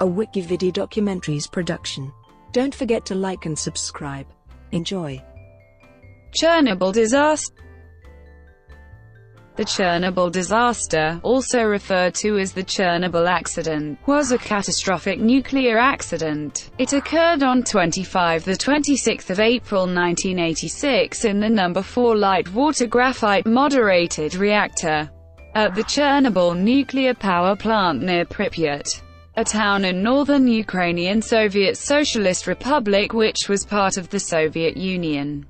a WikiVidi Documentaries production. Don't forget to like and subscribe. Enjoy. Chernobyl disaster. The Chernobyl disaster, also referred to as the Chernobyl accident, was a catastrophic nuclear accident. It occurred on the 26th of April 1986 in the No. 4 light-water graphite moderated reactor at the Chernobyl Nuclear Power Plant near Pripyat, a town in northern Ukrainian Soviet Socialist Republic which was part of the Soviet Union,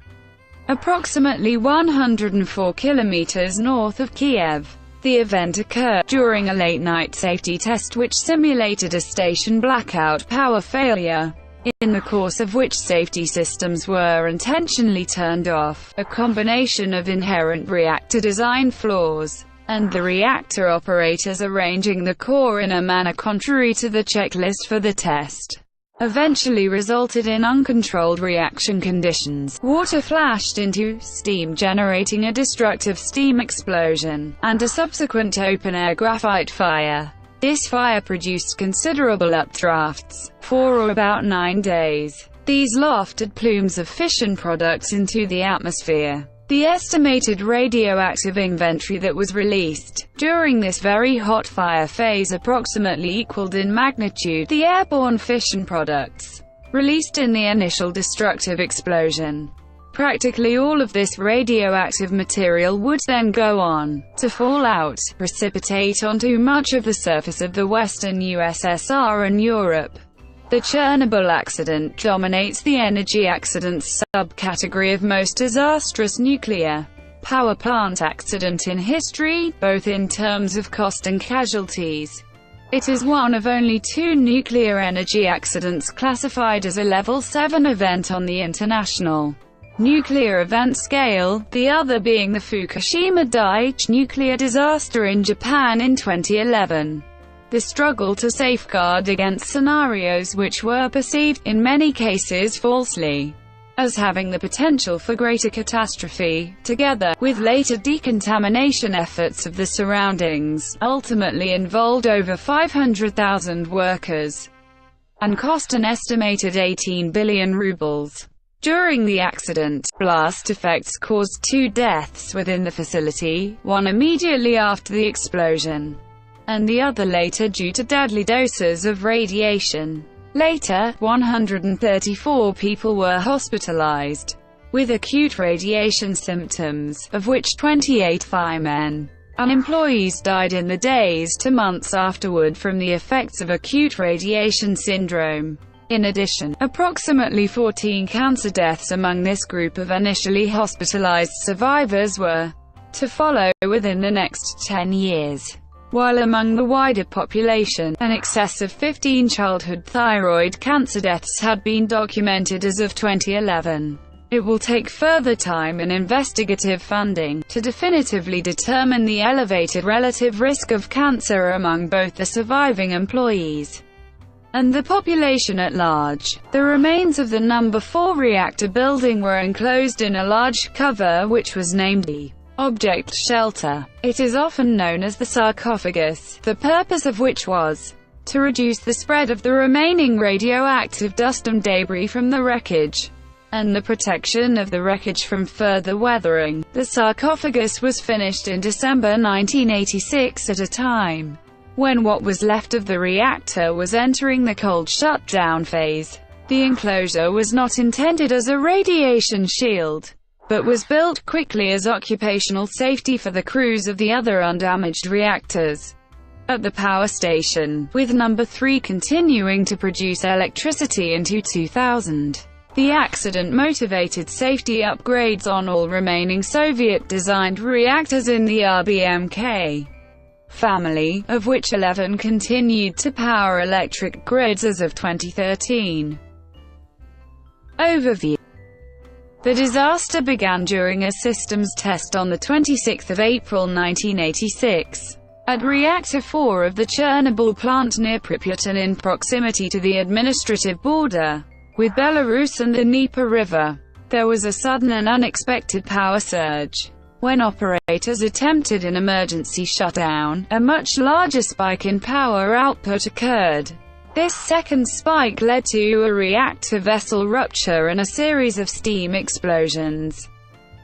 approximately 104 kilometers north of Kiev. The event occurred during a late-night safety test which simulated a station blackout power failure, in the course of which safety systems were intentionally turned off, a combination of inherent reactor design flaws, and the reactor operators arranging the core in a manner contrary to the checklist for the test, eventually resulted in uncontrolled reaction conditions. Water flashed into steam, generating a destructive steam explosion, and a subsequent open-air graphite fire. This fire produced considerable updrafts, for about 9 days. These lofted plumes of fission products into the atmosphere. The estimated radioactive inventory that was released during this very hot fire phase approximately equaled in magnitude the airborne fission products released in the initial destructive explosion. Practically all of this radioactive material would then go on to fall out, precipitate onto much of the surface of the Western USSR and Europe. The Chernobyl accident dominates the energy accidents subcategory of most disastrous nuclear power plant accident in history, both in terms of cost and casualties. It is one of only 2 nuclear energy accidents classified as a Level 7 event on the international nuclear event scale, the other being the Fukushima Daiichi nuclear disaster in Japan in 2011. The struggle to safeguard against scenarios which were perceived, in many cases falsely, as having the potential for greater catastrophe, together with later decontamination efforts of the surroundings, ultimately involved over 500,000 workers, and cost an estimated 18 billion rubles. During the accident, blast effects caused 2 deaths within the facility, one immediately after the explosion, and the other later due to deadly doses of radiation. Later, 134 people were hospitalized with acute radiation symptoms, of which 28 firemen and employees died in the days to months afterward from the effects of acute radiation syndrome. In addition, approximately 14 cancer deaths among this group of initially hospitalized survivors were to follow within the next 10 years. While among the wider population, an excess of 15 childhood thyroid cancer deaths had been documented as of 2011. It will take further time and investigative funding to definitively determine the elevated relative risk of cancer among both the surviving employees and the population at large. The remains of the No. 4 reactor building were enclosed in a large cover which was named the object shelter. It is often known as the sarcophagus, the purpose of which was to reduce the spread of the remaining radioactive dust and debris from the wreckage, and the protection of the wreckage from further weathering. The sarcophagus was finished in December 1986 at a time when what was left of the reactor was entering the cold shutdown phase. The enclosure was not intended as a radiation shield, but was built quickly as occupational safety for the crews of the other undamaged reactors at the power station, with No. 3 continuing to produce electricity into 2000. The accident motivated safety upgrades on all remaining Soviet-designed reactors in the RBMK family, of which 11 continued to power electric grids as of 2013. Overview. The disaster began during a systems test on the 26th of April 1986, at Reactor 4 of the Chernobyl plant near Pripyat and in proximity to the administrative border with Belarus and the Dnieper River. There was a sudden and unexpected power surge. When operators attempted an emergency shutdown, a much larger spike in power output occurred. This second spike led to a reactor vessel rupture and a series of steam explosions.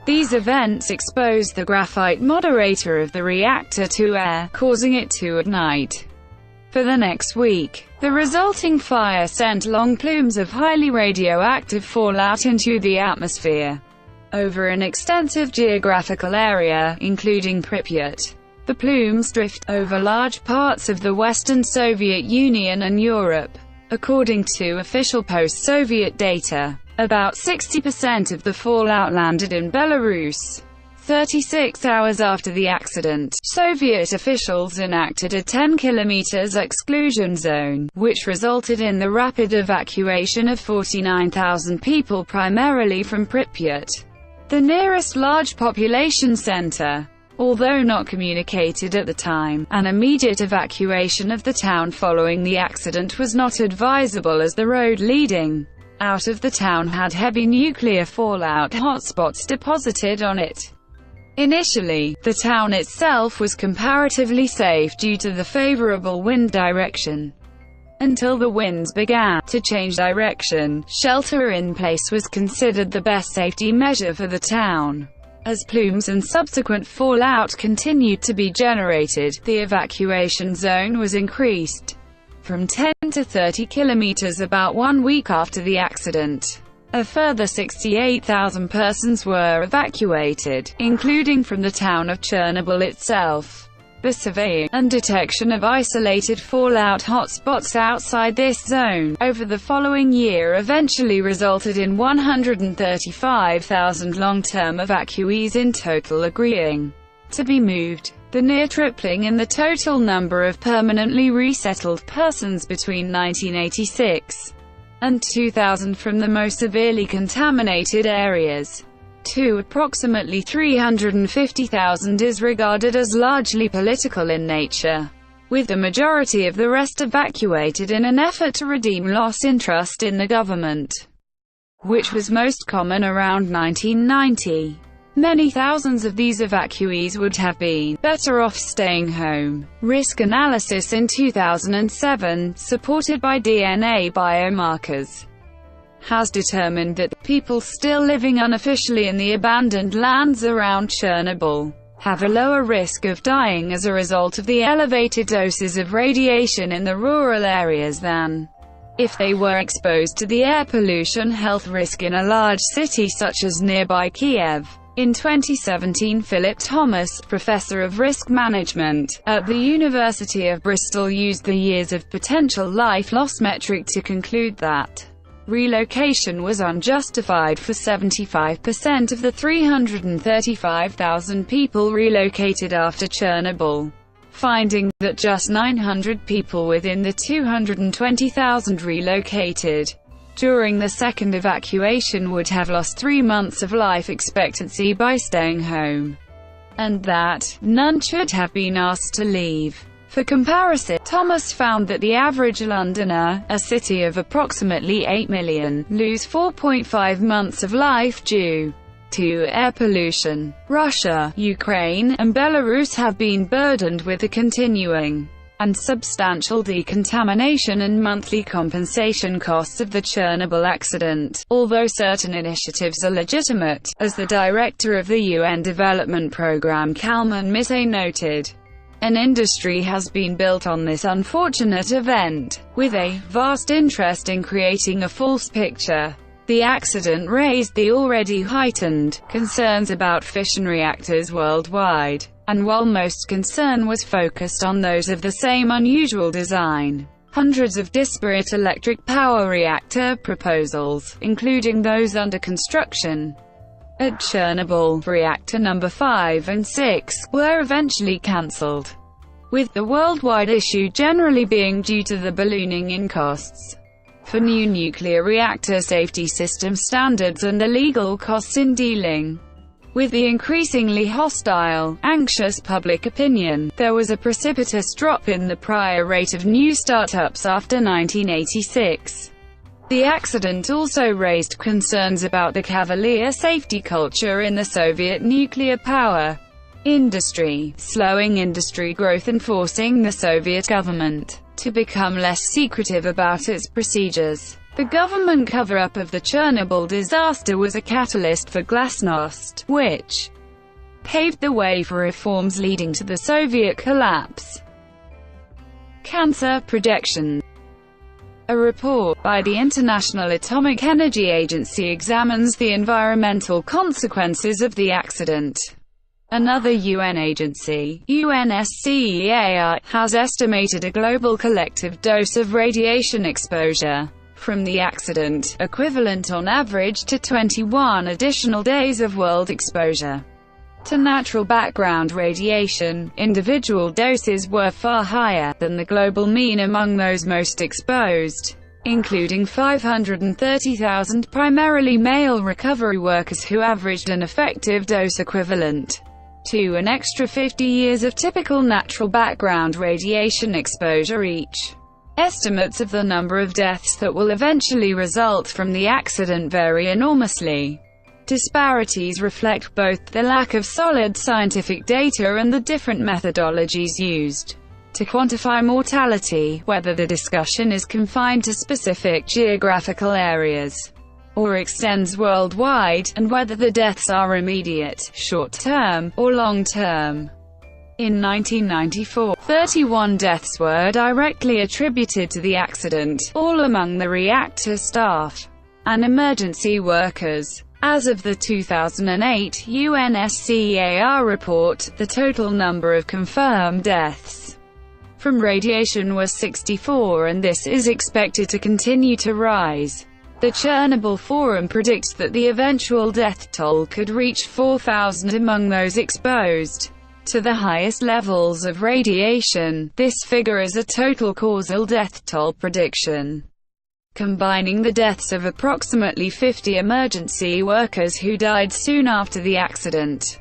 These events exposed the graphite moderator of the reactor to air, causing it to ignite. For the next week, the resulting fire sent long plumes of highly radioactive fallout into the atmosphere over an extensive geographical area, including Pripyat. The plumes drift over large parts of the Western Soviet Union and Europe. According to official post-Soviet data, about 60% of the fallout landed in Belarus. 36 hours after the accident, Soviet officials enacted a 10 km exclusion zone, which resulted in the rapid evacuation of 49,000 people primarily from Pripyat, the nearest large population center. Although not communicated at the time, an immediate evacuation of the town following the accident was not advisable as the road leading out of the town had heavy nuclear fallout hotspots deposited on it. Initially, the town itself was comparatively safe due to the favorable wind direction. Until the winds began to change direction, shelter in place was considered the best safety measure for the town. As plumes and subsequent fallout continued to be generated, the evacuation zone was increased from 10 to 30 kilometers about 1 week after the accident. A further 68,000 persons were evacuated, including from the town of Chernobyl itself. The surveying and detection of isolated fallout hotspots outside this zone over the following year eventually resulted in 135,000 long-term evacuees in total agreeing to be moved, the near tripling in the total number of permanently resettled persons between 1986 and 2000 from the most severely contaminated areas to approximately 350,000 is regarded as largely political in nature, with the majority of the rest evacuated in an effort to redeem loss in trust in the government, which was most common around 1990. Many thousands of these evacuees would have been better off staying home. Risk analysis in 2007, supported by DNA biomarkers, has determined that people still living unofficially in the abandoned lands around Chernobyl have a lower risk of dying as a result of the elevated doses of radiation in the rural areas than if they were exposed to the air pollution health risk in a large city such as nearby Kiev. In 2017, Philip Thomas, professor of risk management at the University of Bristol, used the years of potential life loss metric to conclude that relocation was unjustified for 75% of the 335,000 people relocated after Chernobyl, finding that just 900 people within the 220,000 relocated during the second evacuation would have lost 3 months of life expectancy by staying home, and that none should have been asked to leave. For comparison, Thomas found that the average Londoner, a city of approximately 8 million, lose 4.5 months of life due to air pollution. Russia, Ukraine, and Belarus have been burdened with the continuing and substantial decontamination and monthly compensation costs of the Chernobyl accident, although certain initiatives are legitimate, as the director of the UN Development Programme Kalman Mise noted. An industry has been built on this unfortunate event, with a vast interest in creating a false picture. The accident raised the already heightened concerns about fission reactors worldwide, and while most concern was focused on those of the same unusual design, hundreds of disparate electric power reactor proposals, including those under construction at Chernobyl, reactor number 5 and 6, were eventually cancelled, with the worldwide issue generally being due to the ballooning in costs for new nuclear reactor safety system standards and the legal costs in dealing with the increasingly hostile, anxious public opinion. There was a precipitous drop in the prior rate of new startups after 1986. The accident also raised concerns about the cavalier safety culture in the Soviet nuclear power industry, slowing industry growth and forcing the Soviet government to become less secretive about its procedures. The government cover-up of the Chernobyl disaster was a catalyst for glasnost, which paved the way for reforms leading to the Soviet collapse. Cancer projection. A report by the International Atomic Energy Agency examines the environmental consequences of the accident. Another UN agency, UNSCEAR, has estimated a global collective dose of radiation exposure from the accident, equivalent on average to 21 additional days of world exposure to natural background radiation. Individual doses were far higher than the global mean among those most exposed, including 530,000 primarily male recovery workers who averaged an effective dose equivalent to an extra 50 years of typical natural background radiation exposure each. Estimates of the number of deaths that will eventually result from the accident vary enormously. Disparities reflect both the lack of solid scientific data and the different methodologies used to quantify mortality, whether the discussion is confined to specific geographical areas or extends worldwide, and whether the deaths are immediate, short-term, or long-term. In 1994, 31 deaths were directly attributed to the accident, all among the reactor staff and emergency workers. As of the 2008 UNSCEAR report, the total number of confirmed deaths from radiation was 64, and this is expected to continue to rise. The Chernobyl Forum predicts that the eventual death toll could reach 4,000 among those exposed to the highest levels of radiation. This figure is a total causal death toll prediction, combining the deaths of approximately 50 emergency workers who died soon after the accident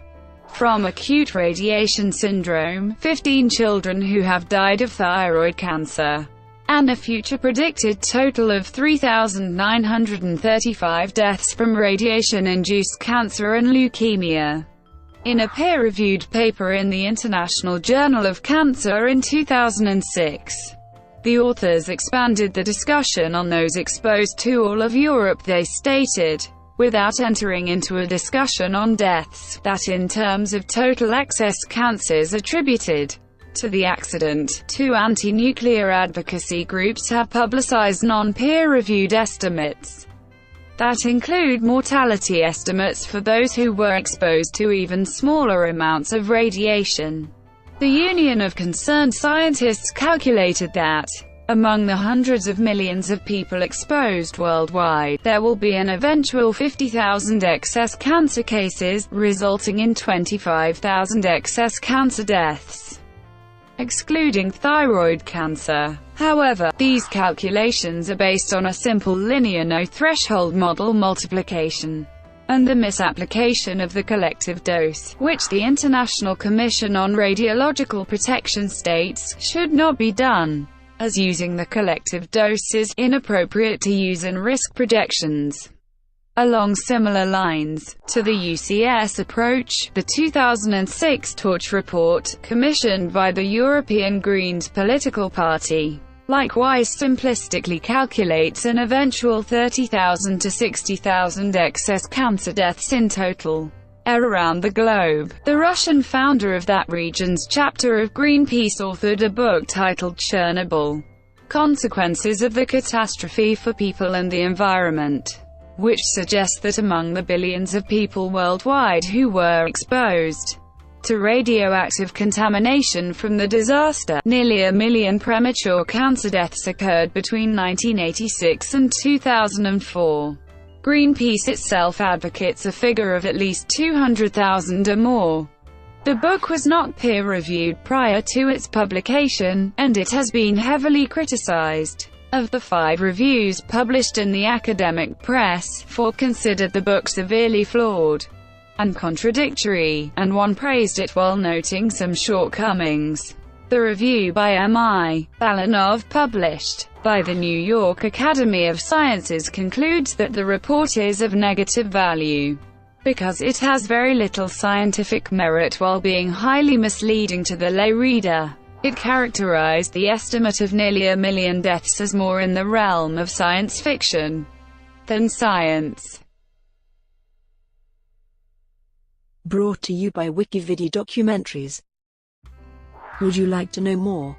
from acute radiation syndrome, 15 children who have died of thyroid cancer, and a future predicted total of 3,935 deaths from radiation-induced cancer and leukemia. In a peer-reviewed paper in the International Journal of Cancer in 2006, the authors expanded the discussion on those exposed to all of Europe. They stated, without entering into a discussion on deaths, that in terms of total excess cancers attributed to the accident, two anti-nuclear advocacy groups have publicized non-peer-reviewed estimates that include mortality estimates for those who were exposed to even smaller amounts of radiation. The Union of Concerned Scientists calculated that, among the hundreds of millions of people exposed worldwide, there will be an eventual 50,000 excess cancer cases, resulting in 25,000 excess cancer deaths, excluding thyroid cancer. However, these calculations are based on a simple linear no-threshold model multiplication and the misapplication of the collective dose, which the International Commission on Radiological Protection states should not be done, as using the collective dose is inappropriate to use in risk projections. Along similar lines to the UCS approach, the 2006 Torch report, commissioned by the European Greens political party, likewise simplistically calculates an eventual 30,000 to 60,000 excess cancer deaths in total around the globe. The Russian founder of that region's chapter of Greenpeace authored a book titled Chernobyl: Consequences of the Catastrophe for People and the Environment, which suggests that among the billions of people worldwide who were exposed to radioactive contamination from the disaster, nearly 1 million premature cancer deaths occurred between 1986 and 2004. Greenpeace itself advocates a figure of at least 200,000 or more. The book was not peer-reviewed prior to its publication, and it has been heavily criticized. Of the 5 reviews published in the academic press, 4 considered the book severely flawed and contradictory, and 1 praised it while noting some shortcomings. The review by M.I. Balanov, published by the New York Academy of Sciences, concludes that the report is of negative value because it has very little scientific merit while being highly misleading to the lay reader. It characterized the estimate of nearly 1 million deaths as more in the realm of science fiction than science. Brought to you by WikiVidi Documentaries. Would you like to know more?